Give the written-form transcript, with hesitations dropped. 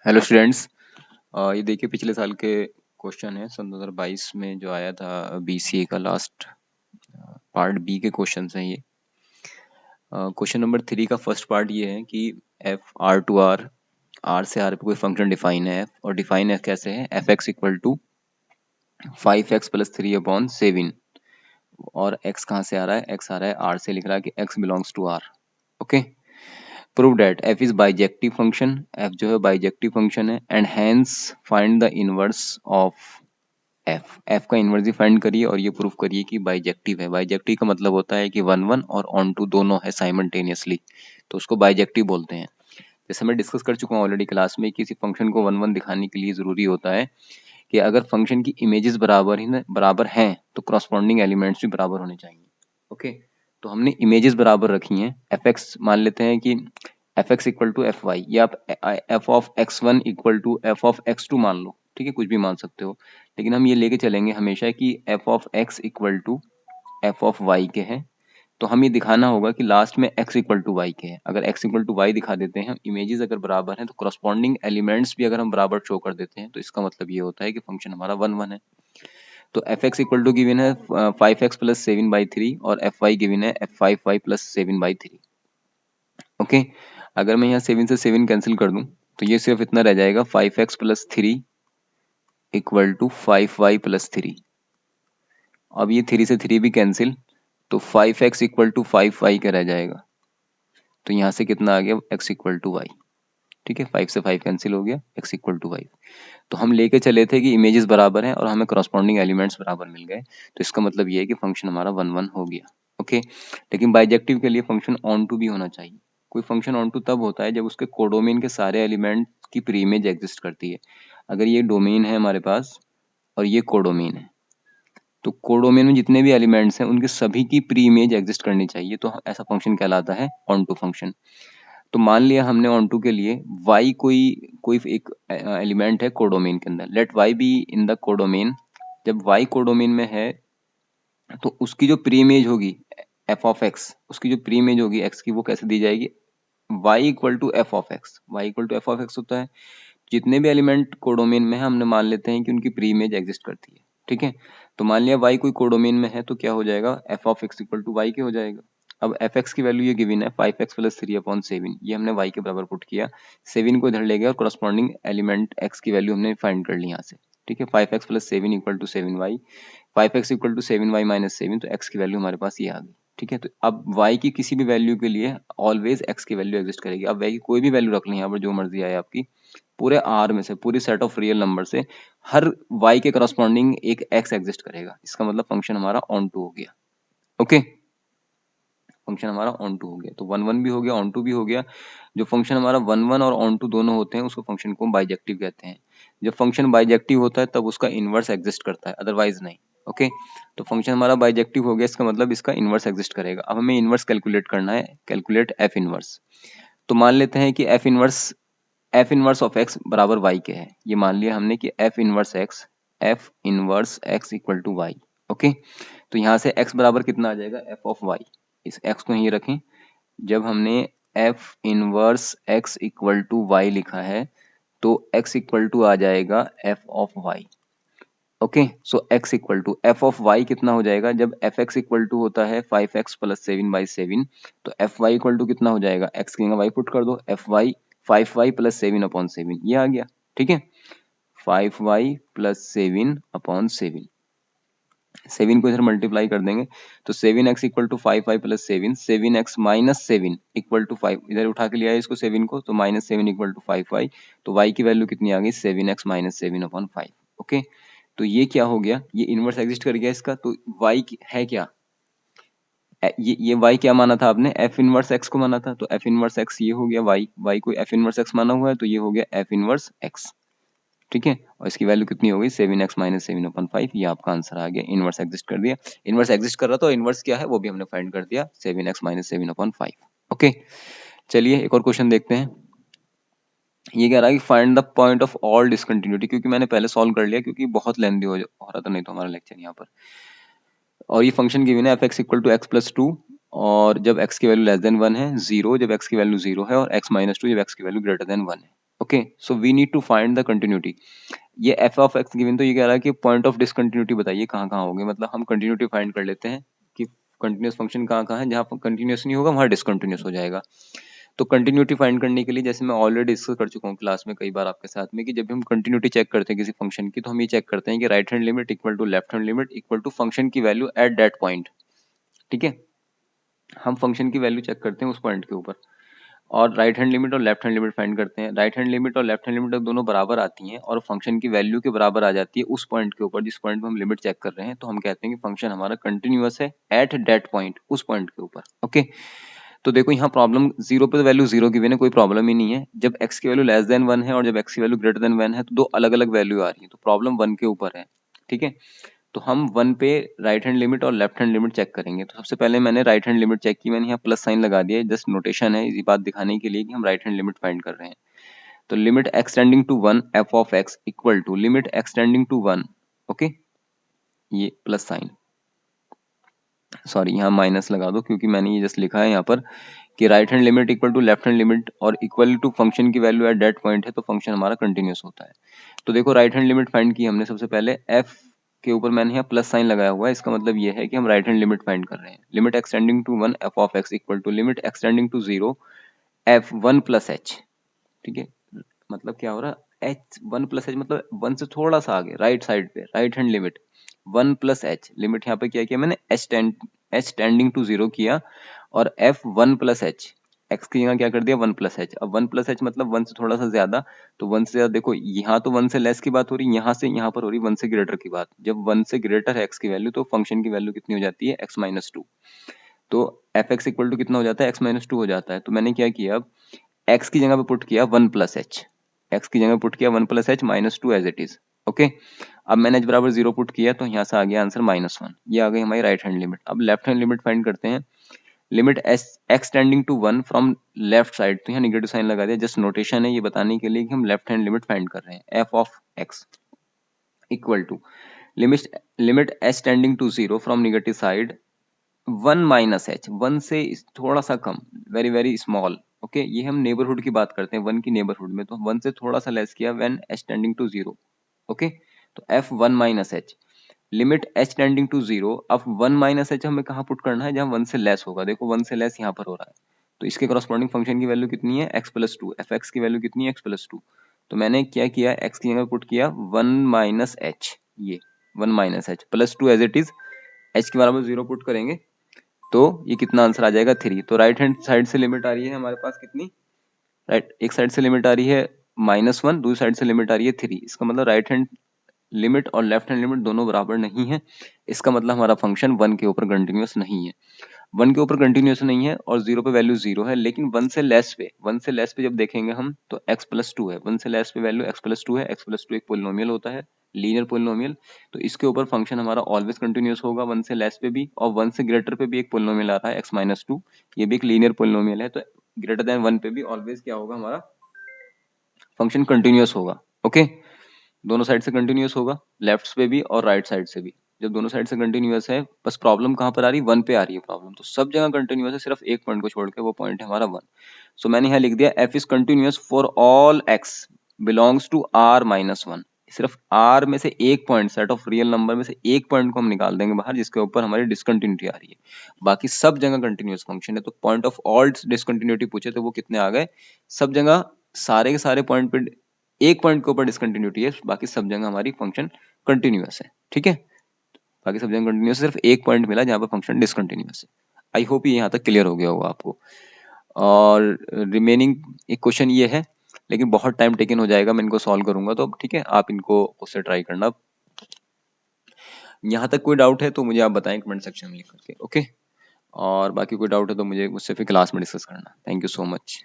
Hello students. ये देखिए पिछले साल के क्वेश्चन है सन 2022 में जो आया था बीसीए का लास्ट पार्ट बी के क्वेश्चंस हैं ये। क्वेश्चन नंबर 3 का फर्स्ट पार्ट ये है कि f R to R R से आर पे कोई फंक्शन डिफाइन है और डिफाइन है कैसे है f x equal to 5x plus 3/7 और x कहाँ से आ रहा है, x आ रहा है आर से, लिख रहा है कि x belongs to R. Okay, prove that f is bijective function, f जो है बाइजेक्टिव फंक्शन है and hence find the inverse of f का इनवर्स ही फाइंड करिए और ये प्रूफ करिए कि बाइजेक्टिव है। बाइजेक्टिव का मतलब होता है कि 1 1 और ऑन टू दोनों है साइमल्टेनियसली, तो उसको बाइजेक्टिव बोलते हैं। जैसे मैं डिस्कस कर चुका हूँ ऑलरेडी क्लास में, किसी फंक्शन को 1 1 दिखाने के लिए जरूरी होता है कि अगर फंक्शन की इमेजेस बराबर हैं तो करस्पॉन्डिंग एलिमेंट्स भी बराबर होने चाहिए। ओके, तो हमने इमेजेस बराबर रखी हैं। एफ एक्स मान लेते हैं कि f x equal to f y, या आप f of x one equal to f of x two मान लो, ठीक है, कुछ भी मान सकते हो, लेकिन हम ये लेके चलेंगे हमेशा कि f of x equal to f of y के है। तो हम ये दिखाना होगा कि लास्ट में x इक्वल टू वाई के है। अगर x इक्वल टू वाई दिखा देते हैं, इमेजेस अगर बराबर हैं, तो करस्पॉन्डिंग एलिमेंट्स भी अगर हम बराबर शो कर देते हैं, तो इसका मतलब ये होता है कि फंक्शन हमारा 1 1 है। तो f x equal to given है 5x प्लस 7/3 और एफ वाई गिवन है F5y प्लस 7/3। ओके, अगर मैं यहाँ 7 से 7 कैंसिल कर दूं तो ये सिर्फ इतना रह जाएगा 5x plus 3 equal to 5y plus 3। अब ये 3 से 3 भी कैंसिल, तो 5x इक्वल टू 5y का रह जाएगा। तो यहाँ से कितना आ गया, x इक्वल टू वाई। ठीक है, 5 से 5 कैंसिल हो गया, x इक्वल टू वाई। तो हम लेके चले थे कि इमेजेस बराबर हैं और हमें करस्पॉन्डिंग एलिमेंट्स बराबर मिल गए, तो इसका मतलब ये है कि फंक्शन हमारा 1 1 हो गया। ओके, लेकिन बाइजेक्टिव के लिए फंक्शन ऑन टू भी होना चाहिए। कोई फंक्शन ऑन टू तब होता है जब उसके कोडोमेन के सारे एलिमेंट की प्री इमेज एग्जिस्ट करती है। अगर ये डोमेन है हमारे पास और ये कोडोमेन है, तो कोडोमेन में जितने भी एलिमेंट्स हैं उनके सभी की प्री इमेज एग्जिस्ट करनी चाहिए, तो ऐसा फंक्शन कहलाता है ऑन टू फंक्शन। तो मान लिया हमने ऑन टू के लिए y कोई कोई एक एलिमेंट है कोडोमेन के अंदर, let y be in the codomain. जब y कोडोमेन में है तो उसकी जो प्री इमेज होगी f ऑफ x, उसकी जो प्री इमेज होगी x की, वो कैसे दी जाएगी, y equal to f of x. Y equal to f of x होता है जितने भी एलिमेंट कोडोमेन में है, हमने मान लेते हैं कि उनकी प्री इमेज एग्जिस्ट करती है। ठीक है, तो मान लिया y कोई कोडोमेन में है तो क्या हो जाएगा, f of x equal to y के हो जाएगा। अब एफ एक्स की वैल्यू ये गिवन है 5x प्लस 3/7, ये हमने y के बराबर पुट किया, 7 को इधर ले गया और करस्पॉन्डिंग एलिमेंट x की वैल्यू हमने फाइंड कर ली यहाँ से। ठीक है, 5x plus 7 equal to 7y, 5x equal to 7y minus 7, तो x की वैल्यू हमारे पास ये आ गई। ठीक है, तो अब y की किसी भी वैल्यू के लिए ऑलवेज x की वैल्यू एग्जिस्ट करेगी। अब y की कोई भी वैल्यू रख लें यहाँ पर, जो मर्जी आए आपकी, पूरे R में से, पूरी सेट ऑफ रियल नंबर से हर y के करस्पॉन्डिंग एक x एग्जिस्ट करेगा। इसका मतलब फंक्शन हमारा ऑन टू हो गया। ओके, फंक्शन हमारा ऑन टू हो गया, तो 1 1 भी हो गया, ऑन टू भी हो गया। जो फंक्शन हमारा 1 1 और ऑन टू दोनों होते हैं उसको फंक्शन को बाइजेक्टिव कहते हैं। जब फंक्शन बाइजेक्टिव होता है तब उसका इनवर्स एग्जिस्ट करता है, अदरवाइज नहीं। ओके, तो फंक्शन हमारा बाइजेक्टिव हो गया, इसका मतलब इसका इनवर्स एग्जिस्ट करेगा। अब हमें इनवर्स कैलकुलेट करना है, कैलकुलेट एफ इनवर्स। तो मान लेते हैं कि एफ इनवर्स ऑफ एक्स बराबर वाई के है। ये मान लिया हमने कि f inverse x equal to y. Okay, तो यहाँ से x बराबर कितना आ जाएगा, एफ ऑफ वाई। इस x को यहीं रखें। जब हमने f inverse x equal to y लिखा है तो x इक्वल टू आ जाएगा f of y. Okay, so x equal to f of y कितना हो जाएगा, जब एफ एक्स इक्वल टू होता है 5x प्लस 7/7, तो एफ वाई इक्वल टू कितना हो जाएगा, x की जगह y पुट कर दो, एफ वाई 5y प्लस 7/7, ये आ गया। ठीक है, 5y प्लस 7/7, 7 को इधर मल्टीप्लाई कर देंगे तो 7x equal to 5y plus 7, 7x minus 7 equal to 5, इधर उठा के लिया है इसको 7 को, तो माइनस 7 इक्वल टू 5y, तो y की वैल्यू कितनी आ गई, 7x माइनस 7/5। ओके, तो ये क्या हो गया, ये इनवर्स एग्जिस्ट कर गया इसका। तो y है क्या, ये y क्या माना था आपने, f इनवर्स x को माना था, तो f इनवर्स x ये हो गया, y को f इनवर्स x माना हुआ है, तो ये हो गया f इनवर्स x। ठीक है, और इसकी वैल्यू कितनी हो गई, 7x माइनस 7/5, ये आपका आंसर आ गया। इनवर्स एग्जिस्ट कर दिया, इनवर्स एग्जिस्ट कर रहा था, इनवर्स क्या है वो भी हमने फाइंड कर दिया, 7x माइनस 7/5। ओके, चलिए एक और क्वेश्चन देखते हैं। ये कह रहा है कि find the point of all discontinuity, क्योंकि मैंने पहले सॉल्व कर लिया क्योंकि बहुत लेंथी हो रहा था नहीं तो हमारा लेक्चर यहाँ पर। और ये फंक्शन गिवन है f x equal to x plus 2, और जब x की वैल्यू लेस देन 1 है, 0 जब x की वैल्यू 0 है, और x माइनस 2 जब x की वैल्यू ग्रेटर देन 1 है। Okay, so we need to find the continuity. ये एफ ऑफ एक्स गिवन, तो ये कह रहा है कि पॉइंट ऑफ डिसकंटिन्यूटी बताइए कहाँ कहाँ होंगे, मतलब हम कंटिन्यूटी फाइंड कर लेते हैं कि कंटिन्यूस फंक्शन कहाँ कहाँ है, जहाँ पर कंटिन्यूस नहीं होगा वहाँ डिसकंटिन्यूस हो जाएगा। तो कंटिन्यूटी फाइंड करने के लिए, जैसे मैं ऑलरेडी डिस्कस कर चुका हूँ क्लास में कई बार आपके साथ में, कि जब भी हम कंटिन्यूटी चेक करते हैं किसी फंक्शन की, तो हम ये चेक करते हैं कि right hand limit equal to left hand limit equal to function की वैल्यू एट दैट पॉइंट। ठीक है, हम फंक्शन की वैल्यू चेक करते हैं उस पॉइंट के ऊपर, और राइट हैंड लिमिट और लेफ्ट हैंड लिमिट फाइंड करते हैं। राइट हैंड लिमिट और लेफ्ट हैंड लिमिट दोनों बराबर आती हैं और फंक्शन की वैल्यू के बराबर आ जाती है उस पॉइंट के ऊपर जिस पॉइंट पे हम लिमिट चेक कर रहे हैं, तो हम कहते हैं कि फंक्शन हमारा कंटिन्यूअस है एट दैट पॉइंट, उस पॉइंट के ऊपर। ओके, तो देखो यहाँ प्रॉब्लम जीरो पे तो वैल्यू जीरो की है, कोई प्रॉब्लम ही नहीं है। जब एक्स की वैल्यू लेस देन वन है और जब एक्स की वैल्यू ग्रेटर देन वन है, तो दो अलग अलग वैल्यू आ रही है, तो प्रॉब्लम वन के ऊपर है। ठीक है, तो हम वन पे राइट हैंड लिमिट और लेफ्ट हैंड लिमिट चेक करेंगे। तो सबसे पहले मैंने राइट हैंड लिमिट चेक की, मैंने यहाँ प्लस साइन लगा दिया है, जस्ट नोटेशन है, इसी बात दिखाने के लिए कि हम राइट हैंड लिमिट फाइंड कर रहे हैं। तो limit extending to one f of x equal to limit extending to one, okay, ये प्लस साइन, सॉरी यहाँ माइनस लगा दो क्योंकि मैंने ये जस्ट लिखा है यहाँ पर कि right hand limit equal to left hand limit और इक्वल टू फंक्शन की वैल्यू एट दैट पॉइंट है, तो फंक्शन हमारा कंटिन्यूस होता है। तो देखो राइट हैंड लिमिट फाइंड की हमने, सबसे पहले एफ के ऊपर मैंने यहाँ प्लस साइन लगाया हुआ है, इसका मतलब ये है कि हम राइट हैंड लिमिट फाइंड कर रहे हैं। Limit extending to one f of x equal to limit extending to zero f one plus h. ठीक है, मतलब क्या हो रहा है, एच वन प्लस एच मतलब वन से थोड़ा सा आगे राइट साइड पे, right hand limit one plus h. Limit यहाँ पे क्या किया मैंने, एच टेंडिंग टू जीरो किया, और F one plus H, x की जगह क्या कर दिया वन प्लस एच। अब वन प्लस एच मतलब वन से थोड़ा सा ज्यादा, तो वन से ज्यादा देखो यहाँ तो वन से लेस की बात हो रही है, यहाँ से यहाँ पर हो रही वन से ग्रेटर की बात। जब वन से ग्रेटर है एक्स की वैल्यू, तो फंक्शन की वैल्यू कितनी हो जाती है, एक्स माइनस टू। तो एफ एक्स इक्वल टू कितना हो जाता है, एक्स माइनस टू हो जाता है। तो मैंने क्या किया, अब एक्स की जगह पे पुट किया वन प्लस एच, एक्स की जगह पुट किया one plus h minus two as it is. Okay, अब मैंने एच बराबर जीरो पुट किया, तो यहाँ से आ गया आंसर माइनस वन, ये आ गई हमारी राइट हैंड लिमिट। अब लेफ्ट हैंड लिमिट फाइंड करते हैं। Limit x tending to one from left side, तो यहाँ निगेटिव साइन लगा दिया, जस्ट नोटेशन है ये बताने के लिए कि हम लेफ्ट हैंड लिमिट फाइंड कर रहे हैं। F of x equal to limit H tending to zero from negative side one minus h, one से थोड़ा सा कम, वेरी वेरी स्मॉल। ओके, ये हम नेबरहुड की बात करते हैं, वन की नेबरहुड में, तो वन से थोड़ा सा लेस किया, when H tending to zero. Okay, तो F one minus H limit H tending to zero. अब वन माइनस एच हमें कहाँ पुट करना है, जहां वन से लेस होगा। देखो वन से लेस यहाँ पर हो रहा है, तो इसके करस्पॉन्डिंग फंक्शन की वैल्यू कितनी है, x plus two. F x की वैल्यू कितनी है, एक्स प्लस टू। तो मैंने क्या किया, एक्स की जगह पुट किया वन माइनस एच, ये one minus h plus two as it is, h के बराबर जीरो पुट करेंगे, तो ये कितना आंसर आ जाएगा, थ्री। तो राइट हैंड साइड से लिमिट आ रही है हमारे पास कितनी, राइट, एक साइड से लिमिट आ रही है माइनस वन, दूसरी साइड से लिमिट आ रही है थ्री। इसका मतलब राइट हैंड लिमिट और लेफ्ट हैंड लिमिट दोनों बराबर नहीं है। इसका मतलब हमारा फंक्शन वन के ऊपर कंटिन्यूअस नहीं है, वन के ऊपर कंटिन्यूअस नहीं है, और जीरो पे वैल्यू जीरो है। लेकिन वन से लेस पे जब देखेंगे हम, तो एक्स प्लस टू है, वन से लेस पे वैल्यू एक्स प्लस टू है। एक्स प्लस टू एक पोलिनोमियल होता है, लीनियर पोलिनोमियल, तो इसके ऊपर फंक्शन हमारा ऑलवेज कंटिन्यूअस होगा, वन से लेस पे भी, और वन से ग्रेटर पे भी एक पोलिनोमियल आ रहा है एक्स माइनस टू, ये भी एक लीनियर पोलिनोमियल है, तो ग्रेटर देन वन पे भी ऑलवेज क्या होगा, हमारा फंक्शन कंटिन्यूअस होगा। ओके, दोनों साइड से कंटिन्यूअस होगा, लेफ्ट पे भी और राइट साइड से भी। जब दोनों साइड से कंटिन्यूअस है, बस प्रॉब्लम कहाँ पर आ रही है, वन पे आ रही है प्रॉब्लम। तो सब जगह कंटिन्यूअस है, सिर्फ एक पॉइंट को छोड़ के, वो पॉइंट है हमारा वन। सो मैंने यहाँ लिख दिया f is continuous for all x belongs to R minus one. सिर्फ आर में से एक point, set of real number में से एक पॉइंट को हम निकाल देंगे बाहर, जिसके ऊपर हमारी डिसकंटिन्यूटी आ रही है, बाकी सब जगह कंटिन्यूअस फंक्शन है। तो पॉइंट ऑफ ऑल डिसकंटिन्यूटी पूछे तो वो कितने आ गए, सब जगह सारे के सारे पॉइंट पे एक पॉइंट के ऊपर डिसकंटिन्यूटी है, बाकी सब जगह हमारी फंक्शन कंटिन्यूअस है। ठीक है, बाकी सब जगह कंटिन्यूअस, सिर्फ एक पॉइंट मिला जहाँ पे फंक्शन डिसकंटिन्यूअस है। आई होप ये यहाँ तक क्लियर हो गया होगा आपको। और रिमेनिंग एक क्वेश्चन ये है, लेकिन बहुत टाइम टेकन हो जाएगा, मैं इनको सॉल्व करूंगा, तो ठीक है आप इनको उससे ट्राई करना। यहाँ तक कोई डाउट है तो मुझे आप बताएं कमेंट सेक्शन में लिख करके, ओके। और बाकी कोई डाउट है तो मुझे मुझसे फिर क्लास में डिस्कस करना। Thank you so much.